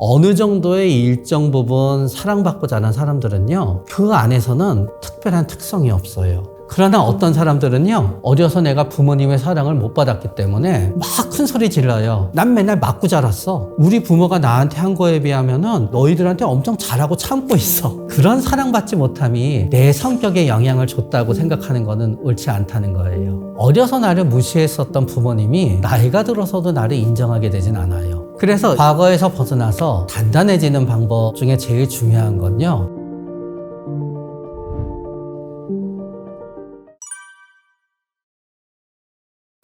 어느 정도의 일정 부분 사랑받고 자란 사람들은요, 그 안에서는 특별한 특성이 없어요. 그러나 어떤 사람들은요, 어려서 내가 부모님의 사랑을 못 받았기 때문에 막 큰 소리 질러요. 난 맨날 맞고 자랐어. 우리 부모가 나한테 한 거에 비하면은 너희들한테 엄청 잘하고 참고 있어. 그런 사랑받지 못함이 내 성격에 영향을 줬다고 생각하는 거는 옳지 않다는 거예요. 어려서 나를 무시했었던 부모님이 나이가 들어서도 나를 인정하게 되진 않아요. 그래서 과거에서 벗어나서 단단해지는 방법 중에 제일 중요한 건요,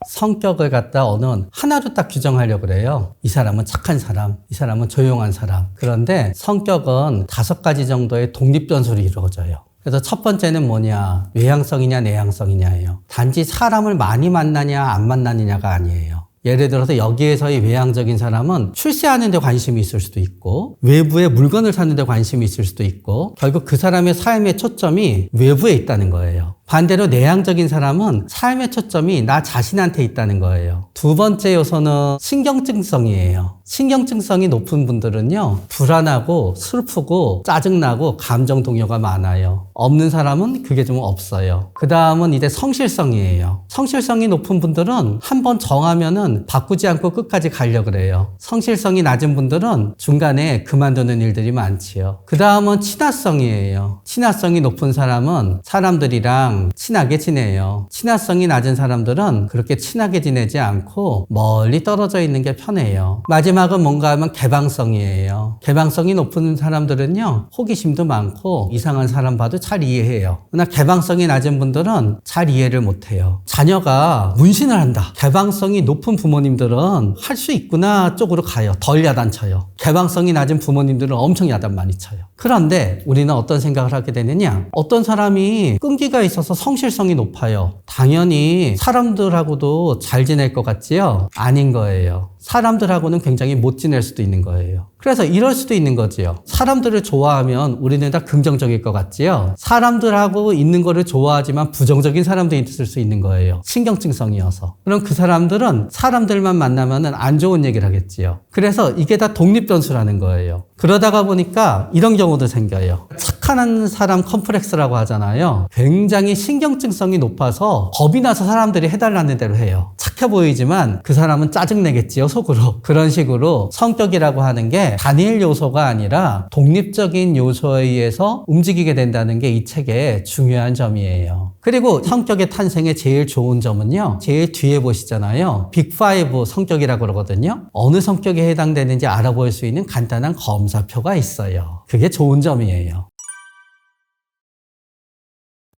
성격을 갖다 어느 하나로 딱 규정하려고 그래요. 이 사람은 착한 사람, 이 사람은 조용한 사람. 그런데 성격은 5가지 정도의 독립변수로 이루어져요. 그래서 첫 번째는 뭐냐, 외향성이냐 내향성이냐예요. 단지 사람을 많이 만나냐 안 만나느냐가 아니에요. 예를 들어서 여기에서의 외향적인 사람은 출세하는 데 관심이 있을 수도 있고, 외부에 물건을 사는 데 관심이 있을 수도 있고, 결국 그 사람의 삶의 초점이 외부에 있다는 거예요. 반대로 내향적인 사람은 삶의 초점이 나 자신한테 있다는 거예요. 두 번째 요소는 신경증성이에요. 신경증성이 높은 분들은요, 불안하고 슬프고 짜증나고 감정 동요가 많아요. 없는 사람은 그게 좀 없어요. 그 다음은 이제 성실성이에요. 성실성이 높은 분들은 한번 정하면은 바꾸지 않고 끝까지 가려고 그래요. 성실성이 낮은 분들은 중간에 그만두는 일들이 많지요. 그 다음은 친화성이에요. 친화성이 높은 사람은 사람들이랑 친하게 지내요. 친화성이 낮은 사람들은 그렇게 친하게 지내지 않고 멀리 떨어져 있는 게 편해요. 마지막은 뭔가 하면 개방성이에요. 개방성이 높은 사람들은요, 호기심도 많고 이상한 사람 봐도 잘 이해해요. 그러나 개방성이 낮은 분들은 잘 이해를 못해요. 자녀가 문신을 한다. 개방성이 높은 부모님들은 할 수 있구나 쪽으로 가요. 덜 야단쳐요. 개방성이 낮은 부모님들은 엄청 야단 많이 쳐요. 그런데 우리는 어떤 생각을 하게 되느냐, 어떤 사람이 끈기가 있어서 성실성이 높아요. 당연히 사람들하고도 잘 지낼 것 같지요? 아닌 거예요. 사람들하고는 굉장히 못 지낼 수도 있는 거예요. 그래서 이럴 수도 있는 거지요. 사람들을 좋아하면 우리는 다 긍정적일 것 같지요? 사람들하고 있는 거를 좋아하지만 부정적인 사람도 있을 수 있는 거예요. 신경증성이어서. 그럼 그 사람들은 사람들만 만나면은 안 좋은 얘기를 하겠지요. 그래서 이게 다 독립변수라는 거예요. 그러다가 보니까 이런 경우도 생겨요. 착한 사람 컴플렉스라고 하잖아요. 굉장히 신경증성이 높아서 겁이 나서 사람들이 해달라는 대로 해요. 착해 보이지만 그 사람은 짜증내겠지요, 속으로. 그런 식으로 성격이라고 하는 게 단일 요소가 아니라 독립적인 요소에 의해서 움직이게 된다는 게 이 책의 중요한 점이에요. 그리고 성격의 탄생의 제일 좋은 점은요, 제일 뒤에 보시잖아요. 빅5 성격이라고 그러거든요. 어느 성격에 해당되는지 알아볼 수 있는 간단한 검사표가 있어요. 그게 좋은 점이에요.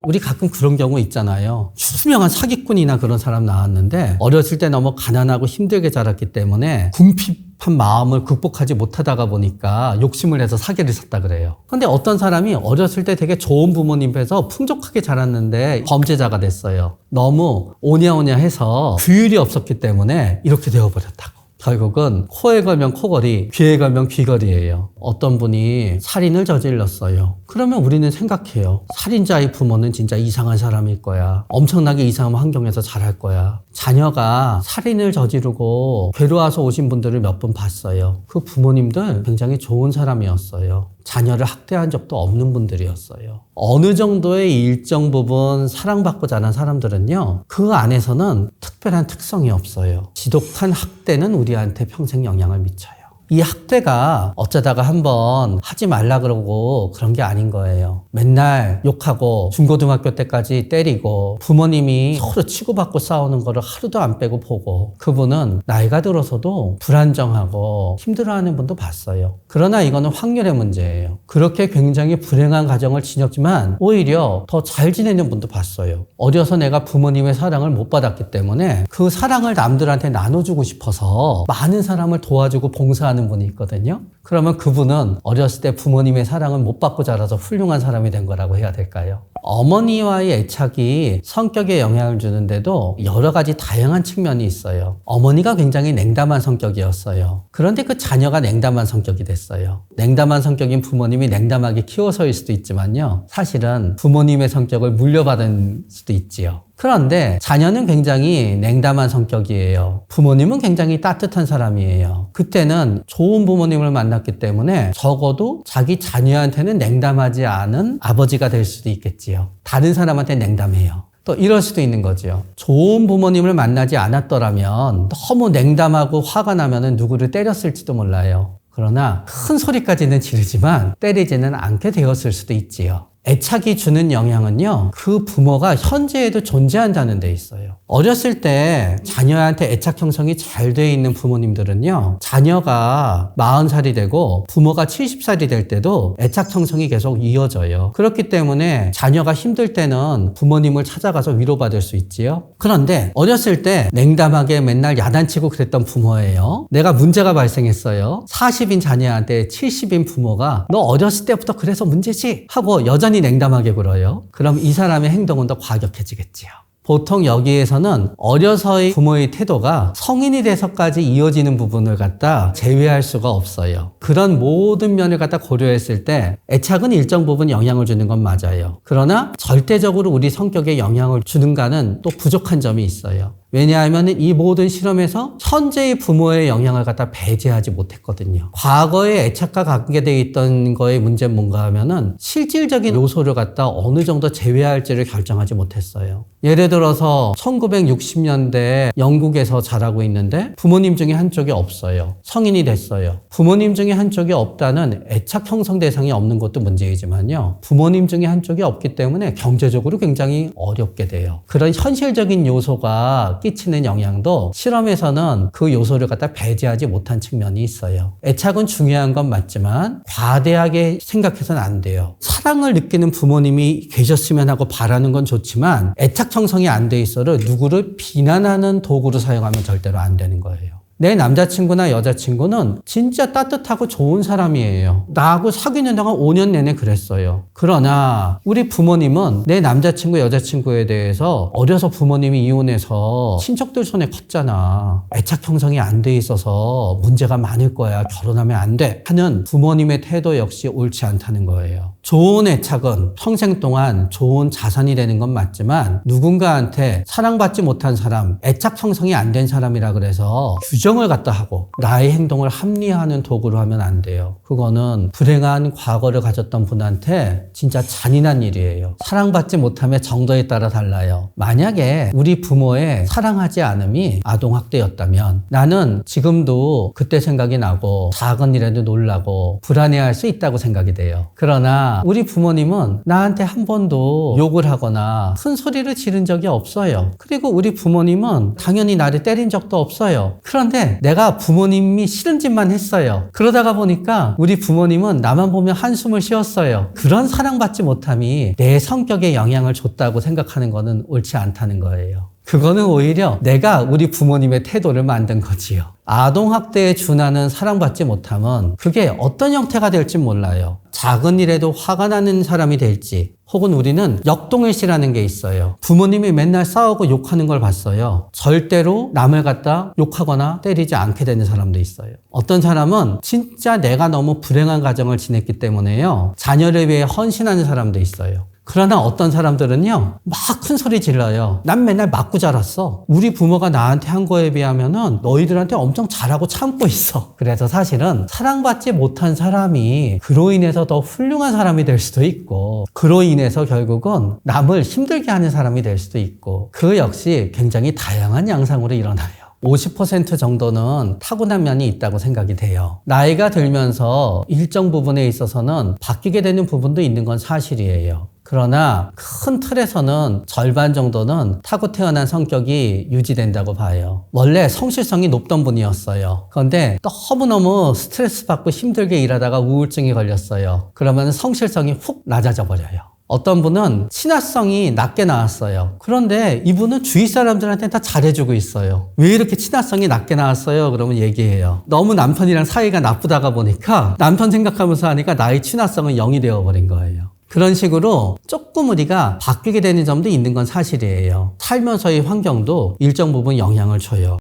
우리 가끔 그런 경우 있잖아요. 유명한 사기꾼이나 그런 사람 나왔는데 어렸을 때 너무 가난하고 힘들게 자랐기 때문에 궁핍한 마음을 극복하지 못하다가 보니까 욕심을 내서 사기를 쳤다 그래요. 근데 어떤 사람이 어렸을 때 되게 좋은 부모님께서 풍족하게 자랐는데 범죄자가 됐어요. 너무 오냐오냐 해서 규율이 없었기 때문에 이렇게 되어버렸다고. 결국은 코에 걸면 코걸이, 귀에 걸면 귀걸이에요. 어떤 분이 살인을 저질렀어요. 그러면 우리는 생각해요. 살인자의 부모는 진짜 이상한 사람일 거야. 엄청나게 이상한 환경에서 자랄 거야. 자녀가 살인을 저지르고 괴로워서 오신 분들을 몇 분 봤어요. 그 부모님들 굉장히 좋은 사람이었어요. 자녀를 학대한 적도 없는 분들이었어요. 어느 정도의 일정 부분 사랑받고 자란 사람들은요, 그 안에서는 특별한 특성이 없어요. 지독한 학대는 우리한테 평생 영향을 미쳐요. 이 학대가 어쩌다가 한번 하지 말라 그러고 그런 게 아닌 거예요. 맨날 욕하고 중고등학교 때까지 때리고 부모님이 서로 치고받고 싸우는 거를 하루도 안 빼고 보고, 그분은 나이가 들어서도 불안정하고 힘들어하는 분도 봤어요. 그러나 이거는 확률의 문제예요. 그렇게 굉장히 불행한 가정을 지녔지만 오히려 더 잘 지내는 분도 봤어요. 어려서 내가 부모님의 사랑을 못 받았기 때문에 그 사랑을 남들한테 나눠주고 싶어서 많은 사람을 도와주고 봉사하는 분이 있거든요. 그러면 그분은 어렸을 때 부모님의 사랑을 못 받고 자라서 훌륭한 사람이 된 거라고 해야 될까요? 어머니와의 애착이 성격에 영향을 주는데도 여러 가지 다양한 측면이 있어요. 어머니가 굉장히 냉담한 성격이었어요. 그런데 그 자녀가 냉담한 성격이 됐어요. 냉담한 성격인 부모님이 냉담하게 키워서일 수도 있지만요, 사실은 부모님의 성격을 물려받은 수도 있지요. 그런데 자녀는 굉장히 냉담한 성격이에요. 부모님은 굉장히 따뜻한 사람이에요. 그때는 좋은 부모님을 만났기 때문에 적어도 자기 자녀한테는 냉담하지 않은 아버지가 될 수도 있겠지요. 다른 사람한테 냉담해요. 또 이럴 수도 있는 거죠. 좋은 부모님을 만나지 않았더라면 너무 냉담하고 화가 나면은 누구를 때렸을지도 몰라요. 그러나 큰 소리까지는 지르지만 때리지는 않게 되었을 수도 있지요. 애착이 주는 영향은요, 그 부모가 현재에도 존재한다는 데 있어요. 어렸을 때 자녀한테 애착 형성이 잘 돼 있는 부모님들은요, 자녀가 40살이 되고 부모가 70살이 될 때도 애착 형성이 계속 이어져요. 그렇기 때문에 자녀가 힘들 때는 부모님을 찾아가서 위로받을 수 있지요. 그런데 어렸을 때 냉담하게 맨날 야단치고 그랬던 부모예요. 내가 문제가 발생했어요. 40인 자녀한테 70인 부모가 너 어렸을 때부터 그래서 문제지? 하고 여전히 냉담하게 굴어요. 그럼 이 사람의 행동은 더 과격해지겠지요. 보통 여기에서는 어려서의 부모의 태도가 성인이 돼서까지 이어지는 부분을 갖다 제외할 수가 없어요. 그런 모든 면을 갖다 고려했을 때 애착은 일정 부분 영향을 주는 건 맞아요. 그러나 절대적으로 우리 성격에 영향을 주는가는 또 부족한 점이 있어요. 왜냐하면 이 모든 실험에서 현재의 부모의 영향을 갖다 배제하지 못했거든요. 과거에 애착과 관계되어 있던 거의 문제는 뭔가 하면은 실질적인 요소를 갖다 어느 정도 제외할지를 결정하지 못했어요. 예를 들어서 1960년대 영국에서 자라고 있는데 부모님 중에 한쪽이 없어요. 성인이 됐어요. 부모님 중에 한쪽이 없다는 애착 형성 대상이 없는 것도 문제이지만요. 부모님 중에 한쪽이 없기 때문에 경제적으로 굉장히 어렵게 돼요. 그런 현실적인 요소가 끼치는 영향도 실험에서는 그 요소를 갖다 배제하지 못한 측면이 있어요. 애착은 중요한 건 맞지만 과대하게 생각해서는 안 돼요. 사랑을 느끼는 부모님이 계셨으면 하고 바라는 건 좋지만 애착 형성이 안 돼 있어를 누구를 비난하는 도구로 사용하면 절대로 안 되는 거예요. 내 남자친구나 여자친구는 진짜 따뜻하고 좋은 사람이에요. 나하고 사귀는 동안 5년 내내 그랬어요. 그러나 우리 부모님은 내 남자친구, 여자친구에 대해서 어려서 부모님이 이혼해서 친척들 손에 컸잖아. 애착 형성이 안 돼 있어서 문제가 많을 거야. 결혼하면 안 돼. 하는 부모님의 태도 역시 옳지 않다는 거예요. 좋은 애착은 평생 동안 좋은 자산이 되는 건 맞지만 누군가한테 사랑받지 못한 사람, 애착 형성이 안 된 사람이라 그래서 규정을 갖다 하고 나의 행동을 합리화하는 도구로 하면 안 돼요. 그거는 불행한 과거를 가졌던 분한테 진짜 잔인한 일이에요. 사랑받지 못함의 정도에 따라 달라요. 만약에 우리 부모의 사랑하지 않음이 아동학대였다면 나는 지금도 그때 생각이 나고 작은 일에도 놀라고 불안해할 수 있다고 생각이 돼요. 그러나 우리 부모님은 나한테 한 번도 욕을 하거나 큰 소리를 지른 적이 없어요. 그리고 우리 부모님은 당연히 나를 때린 적도 없어요. 그런데 내가 부모님이 싫은 짓만 했어요. 그러다가 보니까 우리 부모님은 나만 보면 한숨을 쉬었어요. 그런 사랑받지 못함이 내 성격에 영향을 줬다고 생각하는 거는 옳지 않다는 거예요. 그거는 오히려 내가 우리 부모님의 태도를 만든 거지요. 아동학대에 준하는 사랑받지 못함은 그게 어떤 형태가 될지 몰라요. 작은 일에도 화가 나는 사람이 될지, 혹은 우리는 역동일시라는 게 있어요. 부모님이 맨날 싸우고 욕하는 걸 봤어요. 절대로 남을 갖다 욕하거나 때리지 않게 되는 사람도 있어요. 어떤 사람은 진짜 내가 너무 불행한 가정을 지냈기 때문에요. 자녀를 위해 헌신하는 사람도 있어요. 그러나 어떤 사람들은요, 막 큰 소리 질러요. 난 맨날 맞고 자랐어. 우리 부모가 나한테 한 거에 비하면은 너희들한테 엄청 잘하고 참고 있어. 그래서 사실은 사랑받지 못한 사람이 그로 인해서 더 훌륭한 사람이 될 수도 있고, 그로 인해서 결국은 남을 힘들게 하는 사람이 될 수도 있고, 그 역시 굉장히 다양한 양상으로 일어나요. 50% 정도는 타고난 면이 있다고 생각이 돼요. 나이가 들면서 일정 부분에 있어서는 바뀌게 되는 부분도 있는 건 사실이에요. 그러나 큰 틀에서는 절반 정도는 타고 태어난 성격이 유지된다고 봐요. 원래 성실성이 높던 분이었어요. 그런데 너무너무 스트레스 받고 힘들게 일하다가 우울증이 걸렸어요. 그러면 성실성이 훅 낮아져 버려요. 어떤 분은 친화성이 낮게 나왔어요. 그런데 이분은 주위 사람들한테 다 잘해주고 있어요. 왜 이렇게 친화성이 낮게 나왔어요? 그러면 얘기해요. 너무 남편이랑 사이가 나쁘다가 보니까 남편 생각하면서 하니까 나의 친화성은 0이 되어버린 거예요. 그런 식으로 조금 우리가 바뀌게 되는 점도 있는 건 사실이에요. 살면서의 환경도 일정 부분 영향을 줘요.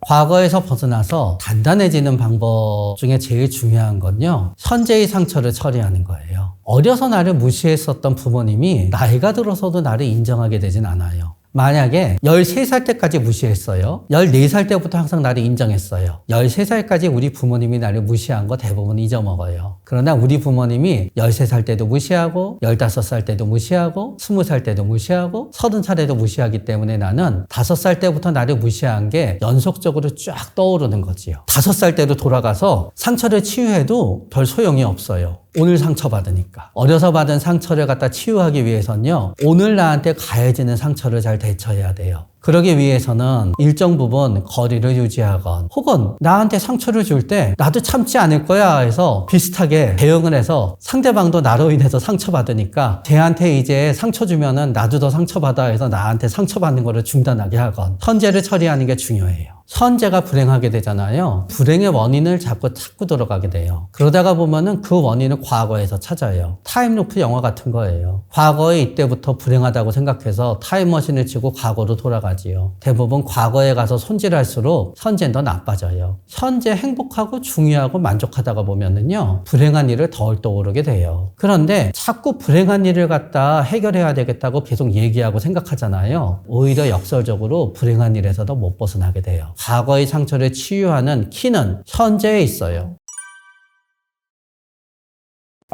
과거에서 벗어나서 단단해지는 방법 중에 제일 중요한 건요, 현재의 상처를 처리하는 거예요. 어려서 나를 무시했었던 부모님이 나이가 들어서도 나를 인정하게 되진 않아요. 만약에 13살 때까지 무시했어요. 14살 때부터 항상 나를 인정했어요. 13살까지 우리 부모님이 나를 무시한 거 대부분 잊어먹어요. 그러나 우리 부모님이 13살 때도 무시하고 15살 때도 무시하고 20살 때도 무시하고 30살에도 무시하기 때문에 나는 5살 때부터 나를 무시한 게 연속적으로 쫙 떠오르는 거지요. 5살 때로 돌아가서 상처를 치유해도 별 소용이 없어요. 오늘 상처받으니까. 어려서 받은 상처를 갖다 치유하기 위해서는요, 오늘 나한테 가해지는 상처를 잘 대처해야 돼요. 그러기 위해서는 일정 부분 거리를 유지하건, 혹은 나한테 상처를 줄 때 나도 참지 않을 거야 해서 비슷하게 대응을 해서 상대방도 나로 인해서 상처받으니까 쟤한테 이제 상처 주면은 나도 더 상처받아 해서 나한테 상처받는 거를 중단하게 하건, 현재를 처리하는 게 중요해요. 현재가 불행하게 되잖아요. 불행의 원인을 자꾸 찾고 들어가게 돼요. 그러다가 보면은 그 원인을 과거에서 찾아요. 타임루프 영화 같은 거예요. 과거에 이때부터 불행하다고 생각해서 타임머신을 치고 과거로 돌아가지요. 대부분 과거에 가서 손질할수록 현재는 더 나빠져요. 현재 행복하고 중요하고 만족하다가 보면은요, 불행한 일을 덜 떠오르게 돼요. 그런데 자꾸 불행한 일을 갖다 해결해야 되겠다고 계속 얘기하고 생각하잖아요. 오히려 역설적으로 불행한 일에서도 못 벗어나게 돼요. 과거의 상처를 치유하는 키는 현재에 있어요.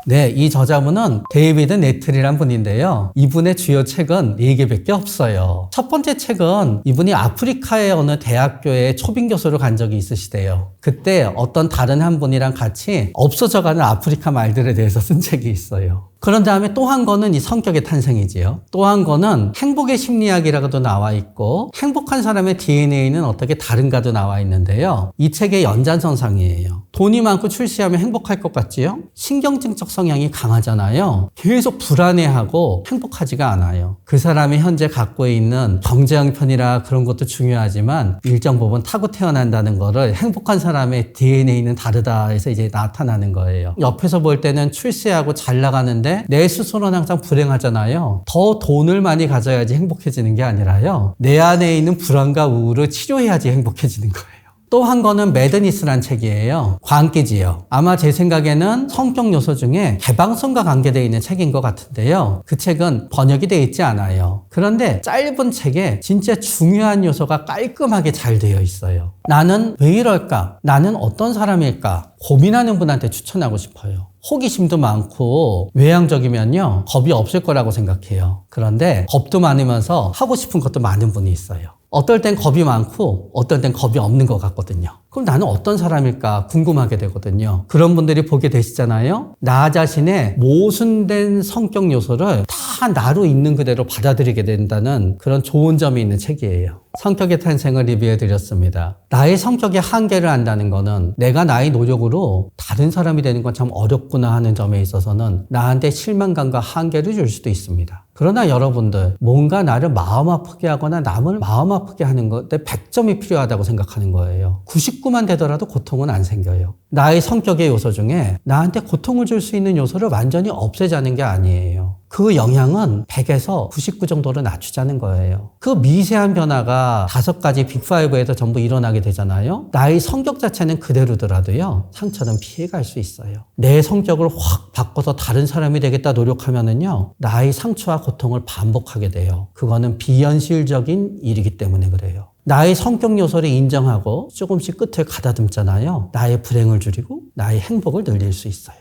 네, 이 저자분은 데이비드 네틀이란 분인데요. 이분의 주요 책은 4개밖에 없어요. 첫 번째 책은 이분이 아프리카의 어느 대학교에 초빙 교수로 간 적이 있으시대요. 그때 어떤 다른 한 분이랑 같이 없어져가는 아프리카 말들에 대해서 쓴 책이 있어요. 그런 다음에 또 한 거는 이 성격의 탄생이지요. 또 한 거는 행복의 심리학이라고도 나와 있고, 행복한 사람의 DNA는 어떻게 다른가도 나와 있는데요. 이 책의 연장선상이에요. 돈이 많고 출세하면 행복할 것 같지요? 신경증적 성향이 강하잖아요. 계속 불안해하고 행복하지가 않아요. 그 사람이 현재 갖고 있는 경제 형편이라 그런 것도 중요하지만 일정 부분 타고 태어난다는 거를 행복한 사람의 DNA는 다르다 해서 이제 나타나는 거예요. 옆에서 볼 때는 출세하고 잘 나가는데 내 스스로는 항상 불행하잖아요. 더 돈을 많이 가져야지 행복해지는 게 아니라요, 내 안에 있는 불안과 우울을 치료해야지 행복해지는 거예요. 또 한 거는 매드니스란 책이에요. 광기지요. 아마 제 생각에는 성격 요소 중에 개방성과 관계되어 있는 책인 것 같은데요. 그 책은 번역이 되어 있지 않아요. 그런데 짧은 책에 진짜 중요한 요소가 깔끔하게 잘 되어 있어요. 나는 왜 이럴까? 나는 어떤 사람일까? 고민하는 분한테 추천하고 싶어요. 호기심도 많고 외향적이면요, 겁이 없을 거라고 생각해요. 그런데 겁도 많으면서 하고 싶은 것도 많은 분이 있어요. 어떨 땐 겁이 많고 어떨 땐 겁이 없는 것 같거든요. 그럼 나는 어떤 사람일까 궁금하게 되거든요. 그런 분들이 보게 되시잖아요. 나 자신의 모순된 성격 요소를 다 나로 있는 그대로 받아들이게 된다는 그런 좋은 점이 있는 책이에요. 성격의 탄생을 리뷰해 드렸습니다. 나의 성격의 한계를 안다는 거는 내가 나의 노력으로 다른 사람이 되는 건 참 어렵구나 하는 점에 있어서는 나한테 실망감과 한계를 줄 수도 있습니다. 그러나 여러분들, 뭔가 나를 마음 아프게 하거나 남을 마음 아프게 하는 것에 100점이 필요하다고 생각하는 거예요. 99만 되더라도 고통은 안 생겨요. 나의 성격의 요소 중에 나한테 고통을 줄 수 있는 요소를 완전히 없애자는 게 아니에요. 그 영향은 100에서 99 정도로 낮추자는 거예요. 그 미세한 변화가 5가지 빅5에서 전부 일어나게 되잖아요. 나의 성격 자체는 그대로더라도요, 상처는 피해갈 수 있어요. 내 성격을 확 바꿔서 다른 사람이 되겠다 노력하면은요, 나의 상처와 고통을 반복하게 돼요. 그거는 비현실적인 일이기 때문에 그래요. 나의 성격 요소를 인정하고 조금씩 끝을 가다듬잖아요. 나의 불행을 줄이고 나의 행복을 늘릴 수 있어요.